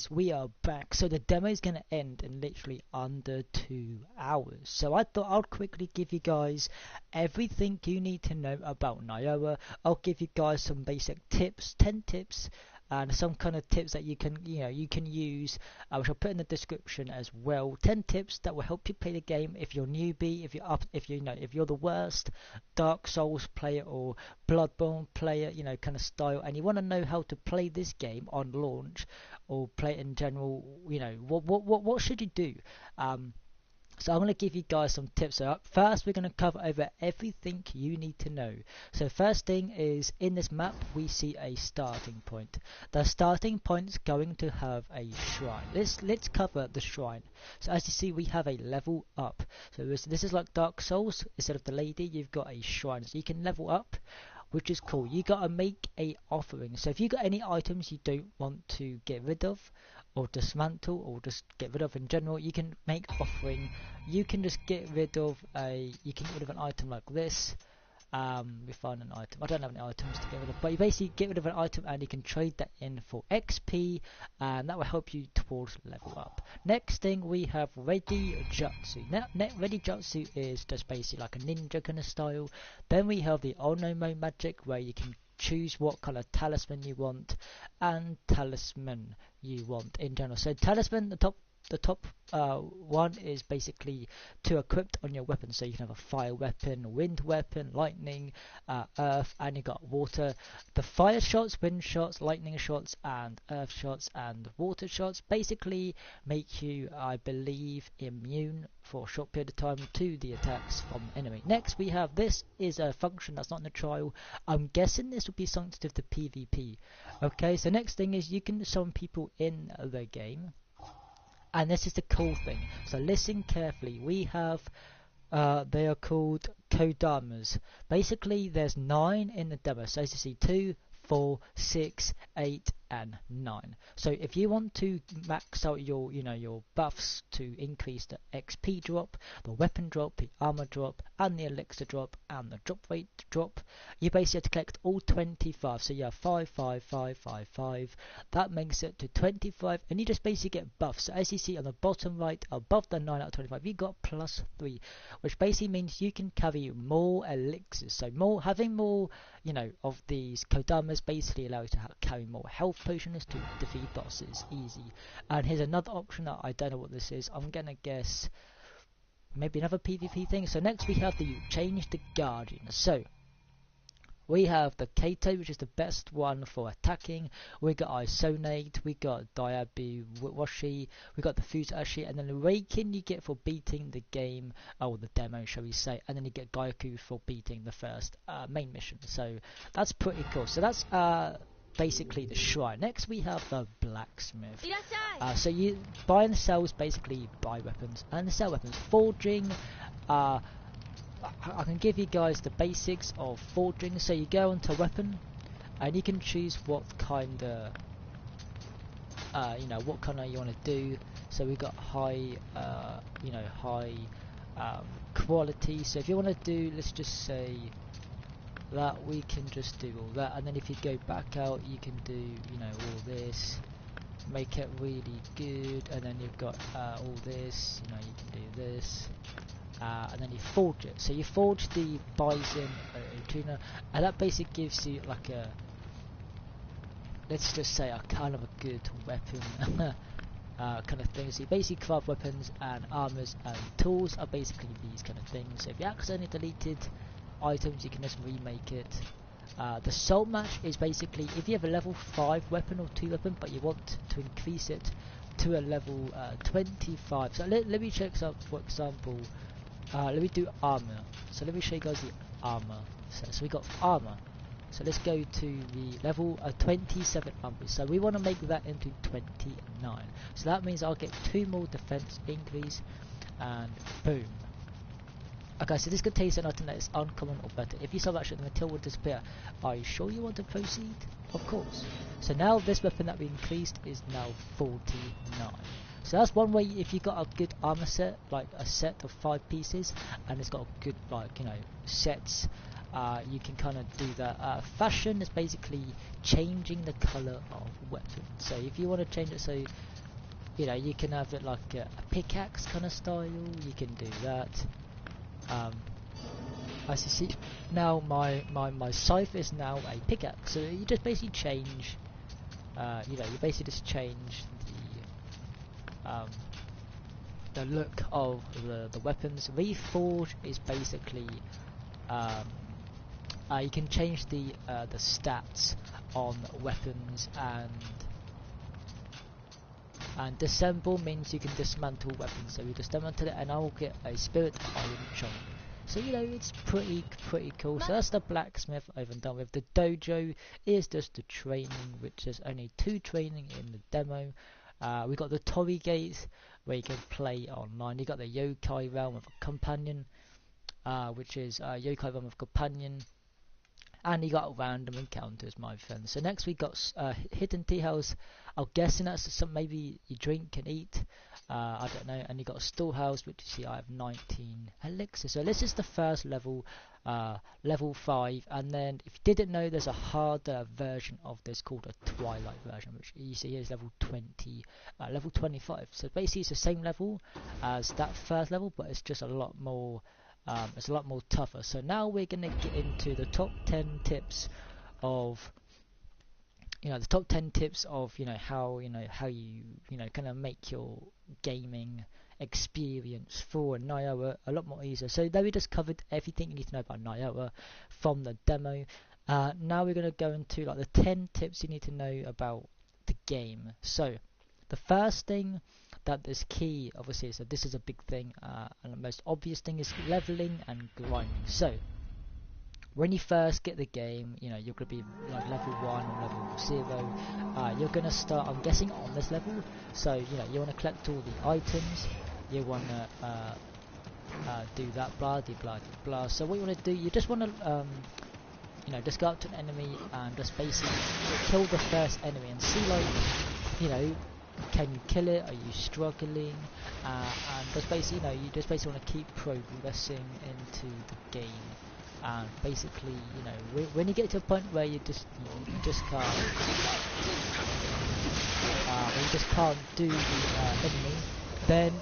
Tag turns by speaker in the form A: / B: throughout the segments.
A: We are back. So the demo is going to end in literally under 2 hours. So I thought I'll quickly give you guys everything you need to know about Nioh. I'll give you guys some basic tips, 10 tips, and some kind of tips that you can use, which I'll put in the description as well. 10 tips that will help you play the game if you're newbie, if you're the worst Dark Souls player or Bloodborne player, kind of style, and you want to know how to play this game on launch or play it in general. What should you do? So I'm going to give you guys some tips. So first we're going to cover over everything you need to know. So first thing is, in this map we see a starting point. The starting point is going to have a shrine. Let's cover the shrine. So as you see, we have a level up. So this is like Dark Souls. Instead of the lady, you've got a shrine, so you can level up, which is cool. You gotta make a offering. So if you got any items you don't want to get rid of, or dismantle, or just get rid of in general, you can make offering. You can just get rid of an item like this. We find an item. I don't have any items to get rid of, but you basically get rid of an item and you can trade that in for XP, and that will help you towards level up. Next thing, we have Ready Jutsu. Now, Ready Jutsu is just basically like a ninja kind of style. Then we have the Onomo magic, where you can choose what kind of talisman you want, and talisman you want in general. So talisman, the top one is basically to equip on your weapon. So you can have a fire weapon, wind weapon, lightning, earth, and you got water. The fire shots, wind shots, lightning shots, and earth shots and water shots basically make you, I believe, immune for a short period of time to the attacks from enemy. Next we have, this is a function that's not in the trial. I'm guessing this will be something to do with the PvP. Okay, so next thing is, you can summon people in the game. And this is the cool thing, so listen carefully. We have, they are called Kodamas. Basically there's 9 in the demo, so as you see, 2, 4, 6, 8 and 9. So if you want to max out your buffs to increase the XP drop, the weapon drop, the armor drop, and the elixir drop, and the drop rate drop, you basically have to collect all 25. So you have 5, 5, 5, 5, 5. That makes it to 25, and you just basically get buffs. So as you see on the bottom right, above the 9 out of 25, you got +3, which basically means you can carry more elixirs. So having more, of these Kodamas basically allow you to carry more health potions to defeat bosses easy. And here's another option that I don't know what this is. I'm gonna guess maybe another PvP thing. So next we have the change the guardian. So we have the Kato, which is the best one for attacking. We got Isonate, we got Diabu Washi, we got the Fusashi, and then the Reikin you get for beating the game, or the demo shall we say, and then you get Gaiaku for beating the first main mission. So that's pretty cool. So that's basically the shrine. Next we have the blacksmith. So you buy and sell is basically buy weapons and sell weapons. Forging, I can give you guys the basics of forging. So you go onto weapon and you can choose what kind of you want to do. So we've got high quality. So if you want to do, let's just say that, we can just do all that, and then if you go back out you can do all this, make it really good, and then you've got all this, you can do this, and then you forge it. So you forge the bison tuna, and that basically gives you like a, let's just say, a kind of a good weapon kind of thing. So you basically craft weapons, and armors and tools are basically these kind of things. So if you accidentally deleted items, you can just remake it. The soul match is basically if you have a level 5 weapon or 2 weapon, but you want to increase it to a level 25. So let me check out, for example, let me do armor. So let me show you guys the armor. So we got armor. So let's go to the level 27 armor. So we want to make that into 29. So that means I'll get 2 more defense increase, and boom. Okay, so this contains an item that is uncommon or better. If you sub action, the material will disappear. Are you sure you want to proceed? Of course. So now this weapon that we increased is now 49. So that's one way. If you got a good armor set, like a set of 5 pieces, and it's got a good sets you can kind of do that. Fashion is basically changing the color of weapon. So if you want to change it, so you know, you can have it like a pickaxe kind of style. You can do that. As you see, now my scythe is now a pickaxe. So you just basically change. You know, you basically just change the look of the weapons. Reforge is basically you can change the stats on weapons, and disassemble means you can dismantle weapons. So you dismantle it, and I will get a spirit iron chunk. So you know, it's pretty cool. So that's the blacksmith over and done with. The dojo is just the training, which is only 2 training in the demo. We got the Tori Gate where you can play online. You got the Yokai Realm with a companion, which is Yokai Realm with companion. And you got random encounters, my friend. So next we got hidden tea house. I'm guessing that's some maybe you drink and eat. I don't know. And you got a storehouse, which you see I have 19 elixir. So this is the first level, level 5. And then if you didn't know, there's a harder version of this called a Twilight version, which you see here is level 20, level 25. So basically it's the same level as that first level, but it's just a lot more. It's a lot more tougher. So now we're going to get into the top 10 tips of, you know, the top 10 tips of, how you kind of make your gaming experience for Nioh a lot more easier. So there we just covered everything you need to know about Nioh from the demo. Now we're going to go into like the 10 tips you need to know about the game. So the first thing that is key, obviously, so this is a big thing, and the most obvious thing is leveling and grinding. So when you first get the game, you know, you're going to be like level 1 or level 0. You're going to start, I'm guessing, on this level. So you know, you want to collect all the items, you want to do that, blah blah blah blah. So what you want to do, you just want to you know, just go up to an enemy and just basically kill the first enemy and see, like, you know, can you kill it? Are you struggling? And just basically, you know, you just basically want to keep progressing into the game. And basically, you know, when you get to a point where you just can't, when you just can't do the enemy, then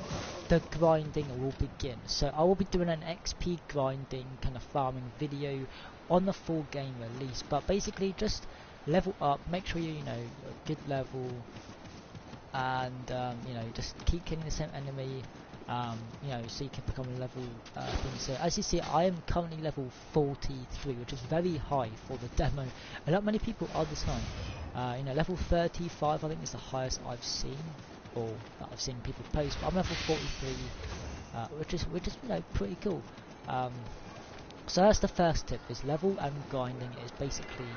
A: the grinding will begin. So I will be doing an XP grinding kind of farming video on the full game release. But basically, just level up, make sure you know a good level. And you know, just keep killing the same enemy, you know, so you can become a level thing. So as you see, I am currently level 43, which is very high for the demo, and not many people are this high. You know, level 35 I think is the highest I've seen, or that I've seen people post, but I'm level 43, which is you know, pretty cool. So that's the first tip, is level and grinding is basically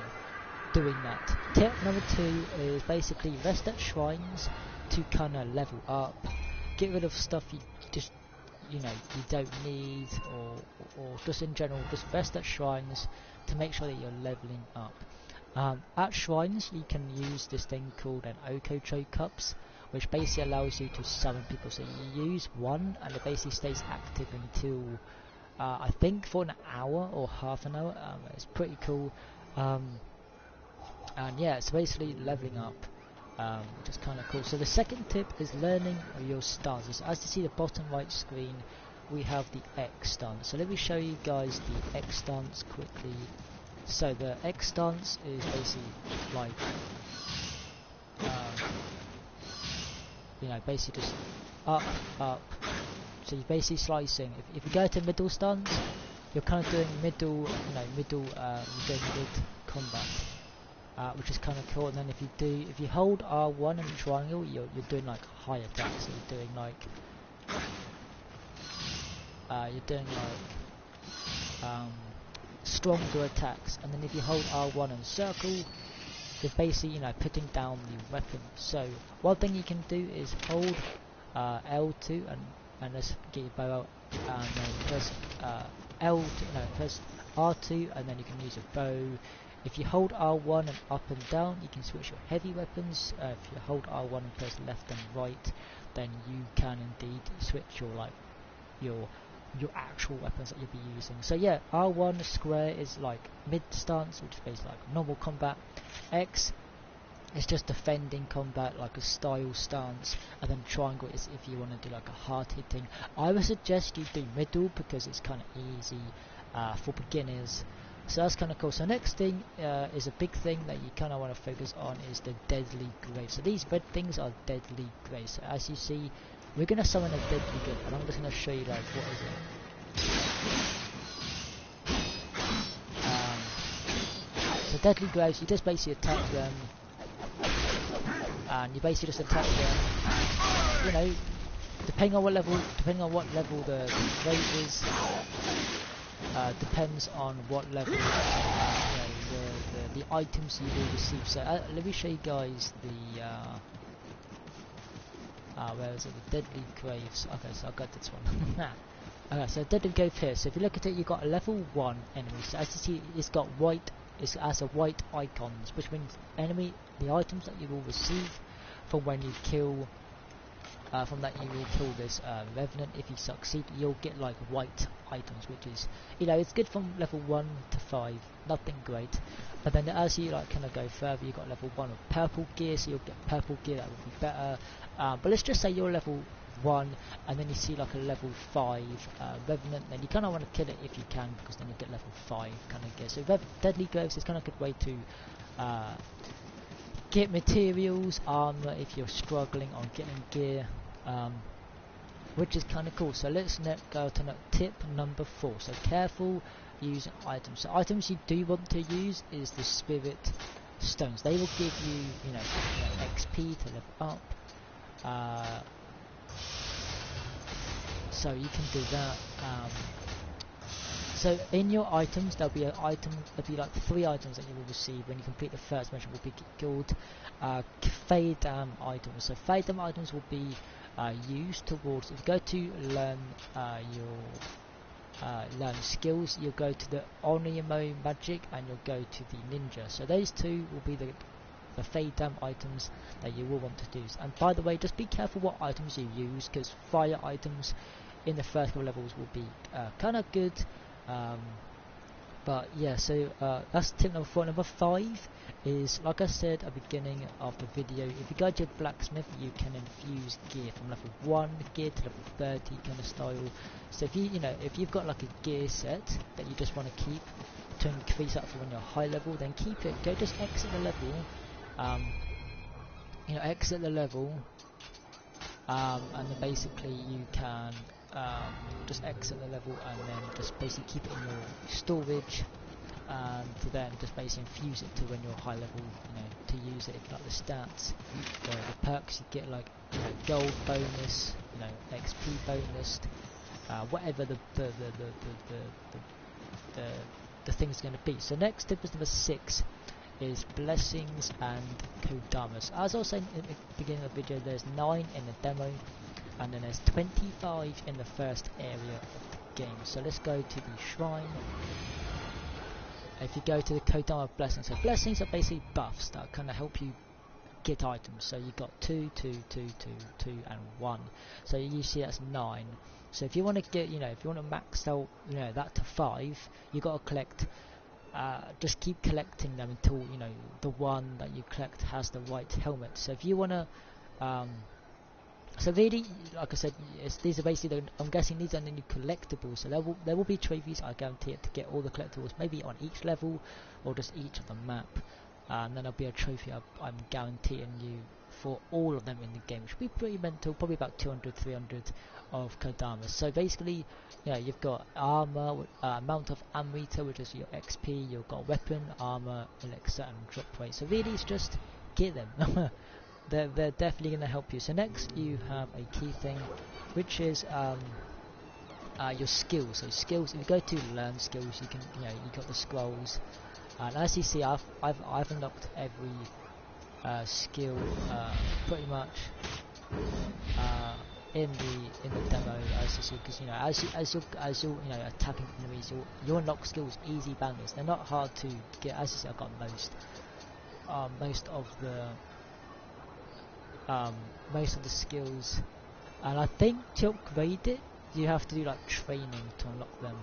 A: doing that. Tip number 2 is basically rest at shrines to kind of level up, get rid of stuff you just, you know, you don't need, or just in general, just rest at shrines to make sure that you're leveling up. At shrines you can use this thing called an Okocho cups, which basically allows you to summon people. So you use one and it basically stays active until I think for an hour or half an hour. It's pretty cool. And yeah, it's basically leveling up, which is kind of cool. So the second tip is learning your stances. So as you see the bottom right screen, we have the X stance. So let me show you guys the X stance quickly. So the X stance is basically like, you know, basically just up. So you're basically slicing. If you go to middle stance, you're kind of doing middle, you know, you're doing mid combat. Which is kind of cool. And then if you hold R1 and triangle, you're doing like high attacks. So you're doing like stronger attacks. And then if you hold R1 and circle, you're basically, you know, putting down the weapon. So one thing you can do is hold L2 and just get your bow out, and then press press R2, and then you can use a bow. If you hold R1 and up and down, you can switch your heavy weapons. If you hold R1 and press left and right, then you can indeed switch your your actual weapons that you'll be using. So yeah, R1 square is like mid stance, which is basically like normal combat. X is just defending combat, like a style stance, and then triangle is if you want to do like a hard hitting. I would suggest you do middle because it's kind of easy for beginners. So that's kind of cool. So next thing is a big thing that you kind of want to focus on is the deadly graves. So these red things are deadly graves. So as you see, we're going to summon a deadly grave, and I'm just going to show you like what is it. So deadly graves, you just basically attack them, and you basically just attack them. And, you know, depending on what level the grave is. Depends on what level, you know, the items you will receive. So let me show you guys the where is it? The deadly graves. Okay, so I got this one. Okay, so deadly grave here. So if you look at it, you've got a level 1 enemy. So as you see, it's got white. It has a white icons, which means the items that you will receive from when you kill. From that you will kill this revenant. If you succeed, you'll get like white items, which is, you know, it's good from level 1 to 5, nothing great. But then as you like kind of go further, you got level 1 of purple gear, so you'll get purple gear, that will be better. But let's just say you're level 1, and then you see like a level 5 revenant, then you kind of want to kill it if you can, because then you get level 5 kind of gear. So deadly graves is kind of a good way to get materials, armor if you're struggling on getting gear, which is kind of cool. So let's go to tip number 4. So careful using items. So items you do want to use is the spirit stones. They will give you, you know, XP to level up. So you can do that. So in your items, there'll be like 3 items that you will receive when you complete the first mission. Will be called fade items. So fade items will be used towards. If you go to learn learn skills, you'll go to the Onimo magic and you'll go to the ninja. So those 2 will be the fade items that you will want to use. And by the way, just be careful what items you use, because fire items in the first couple levels will be kind of good. But yeah, so that's tip number 4. Number 5 is, like I said at the beginning of the video, if you go to Blacksmith, you can infuse gear from level 1 gear to level 30 kind of style. So if if you've got like a gear set that you just want to keep to increase that for when you're high level, then keep it. Go just exit the level, exit the level, and then basically you can just exit the level and then just basically keep it in your storage, to then just basically infuse it to when you're high level, to use it. If you like the stats, the perks, you get like gold bonus, XP bonus, whatever the thing's going to be. So next tip is number 6. Is blessings and kodamas. As I was saying in the beginning of the video, there's 9 in the demo, and then there's 25 in the first area of the game. So let's go to the shrine. If you go to the kodama blessings, so blessings are basically buffs that kind of help you get items. So you got 2, 2, 2, 2, 2, and 1. So you see that's 9. So if you want to get, if you want to max out, that to 5, you got to collect. Just keep collecting them until the one that you collect has the right helmet. So if you wanna, so really, like I said, these are basically I'm guessing these are the new collectibles. So there will be trophies, I guarantee it, to get all the collectibles, maybe on each level or just each of the map. And then there'll be a trophy I'm guaranteeing you for all of them in the game, which will be pretty mental, probably about 200, 300 of kodamas. So basically, you've got armor, amount of amrita, which is your XP, you've got weapon, armor, elixir, and drop rate. So really, it's just get them. they're definitely going to help you. So next, you have a key thing, which is your skills. So skills. If you go to learn skills, you can you got the scrolls. And as you see, I've unlocked every skill pretty much in the demo, as you see, because as you're attacking enemies, you unlock skills easy bangers. They're not hard to get. As you see, I've got most of the skills, and I think to upgrade it, you have to do like training to unlock them.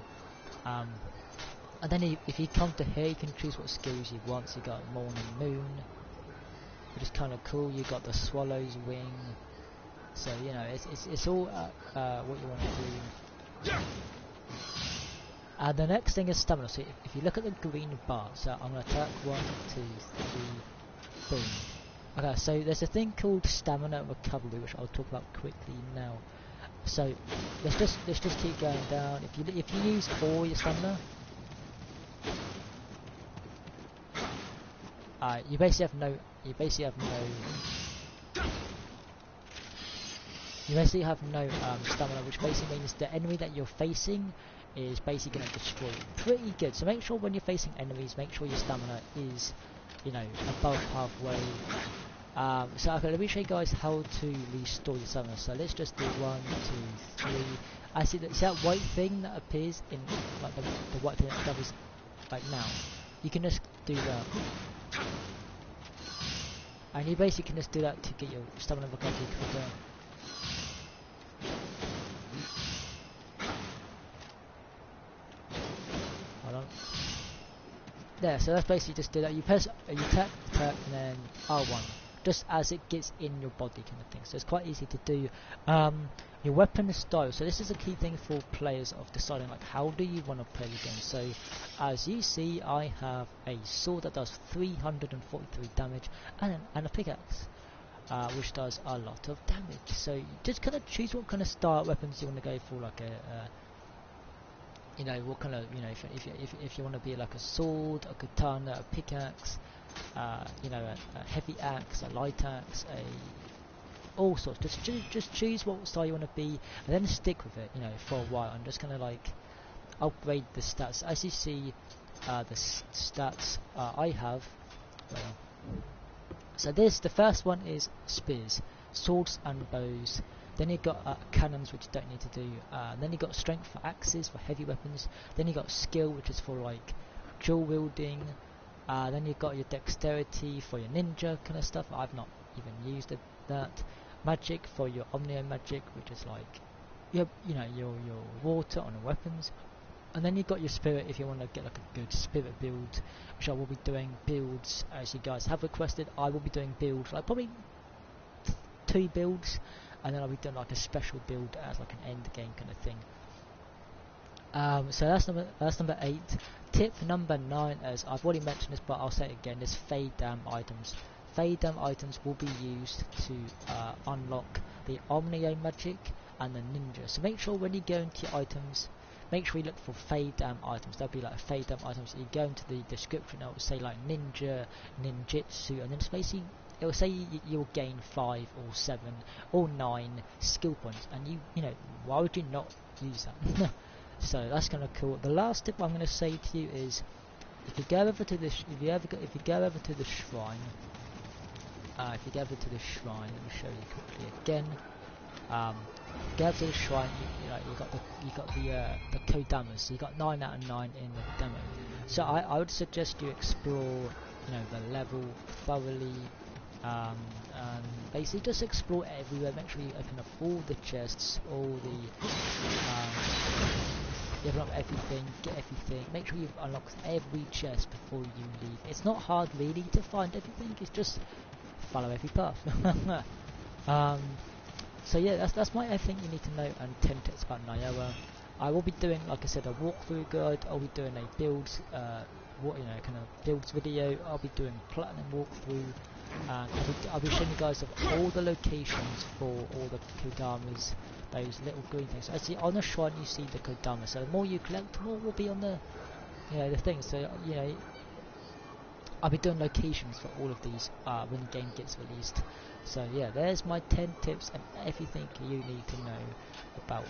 A: And then if you come to here, you can choose what skills you want. So you got Morning Moon, which is kind of cool. You got the Swallow's Wing. So you know it's all what you want to do. The next thing is stamina. So if you look at the green bar, so I'm gonna attack 1, 2, 3, boom. Okay, so there's a thing called stamina recovery, which I'll talk about quickly now. So let's just keep going down. If you use all your stamina, you basically have no stamina, which basically means the enemy that you're facing is basically going to destroy you. Pretty good. So make sure when you're facing enemies, make sure your stamina is, you know, above halfway. So okay, let me show you guys how to restore your stamina. So let's just do 1, 2, 3. I see that white thing that appears in like the white thing that doubles like now. You can just do that, and you basically can just do that to get your stamina recovery quicker. Hold on. There, so that's basically just do that. You attack, and then R1. Just as it gets in your body kind of thing. So it's quite easy to do. Your weapon style. So this is a key thing for players of deciding like how do you want to play the game. So as you see, I have a sword that does 343 damage and a pickaxe, which does a lot of damage. So you just kind of choose what kind of style weapons you want to go for, like you know, what kind of, you know, if you want to be like a sword, a katana, a pickaxe, you know, a heavy axe, a light axe, all sorts. Just choose what style you want to be, and then stick with it, you know, for a while. I'm just gonna like upgrade the stats. As you see, the stats I have. So the first one is spears, swords and bows. Then you've got cannons, which you don't need to do. Then you've got strength for axes, for heavy weapons. Then you've got skill, which is for like dual wielding. Then you've got your dexterity for your ninja kind of stuff. I've not even used that. Magic for your Omnio magic, which is like your water on the weapons. And then you've got your spirit if you want to get like a good spirit build, which I will be doing builds as you guys have requested. I will be doing builds, like probably 2 builds, and then I'll be doing like a special build as like an end game kind of thing. So that's number 8. Tip number 9, as I've already mentioned this, but I'll say it again, is fade dam items. Fade dam items will be used to unlock the Omnio magic and the ninja. So make sure when you go into your items, make sure you look for fade dam items. There'll be like fade dam items. You go into the description, it will say like ninja, ninjutsu, and then it's basically it will say you'll gain 5 or 7 or 9 skill points, and you know, why would you not use that? So that's kind of cool. The last tip I'm going to say to you is, if you go over to this, if you go over to the shrine, let me show you quickly again. Go over to the shrine. You got the kodamas. So you got 9 out of 9 in the demo. So I would suggest you explore, you know, the level thoroughly. And basically just explore everywhere. Make sure you open up all the chests, all the you open up everything, get everything. Make sure you've unlocked every chest before you leave. It's not hard really to find everything. It's just follow every path. So yeah, that's my everything you need to know and 10 tips about Nioh. I will be doing, like I said, a walkthrough guide. I'll be doing a builds, kind of builds video. I'll be doing platinum walkthrough. I'll be showing you guys of all the locations for all the kodamas, those little green things. Actually, on the shrine you see the kodama. So the more you collect, the more will be on the, the things. So I'll be doing locations for all of these when the game gets released. So yeah, there's my 10 tips and everything you need to know about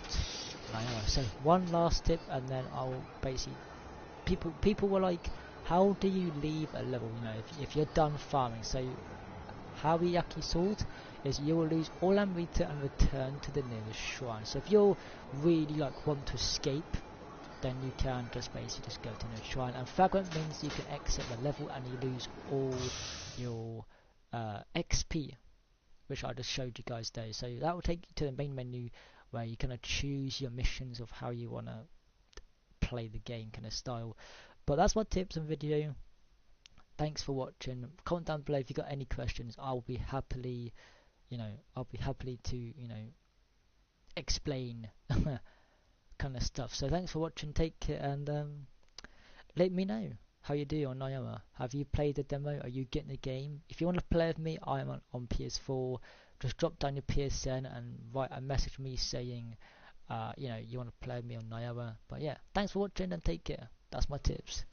A: Nioh. So one last tip, and then I'll basically people were like, how do you leave a level? You know, if you're done farming. So Hawiyaki sword is you will lose all Amrita and return to the nearest shrine. So if you're really like want to escape, then you can just basically just go to the shrine. And fragment means you can exit the level and you lose all your XP, which I just showed you guys there. So that will take you to the main menu where you kind of choose your missions of how you want to play the game kind of style. But that's my tips and video. Thanks for watching. Comment down below if you got any questions. I'll be happily to explain kind of stuff. So thanks for watching. Take care, and let me know how you do on Nioh. Have you played the demo? Are you getting the game? If you want to play with me, I am on PS4. Just drop down your PSN and write a message to me saying you want to play with me on Nioh. But yeah, thanks for watching and take care. That's my tips.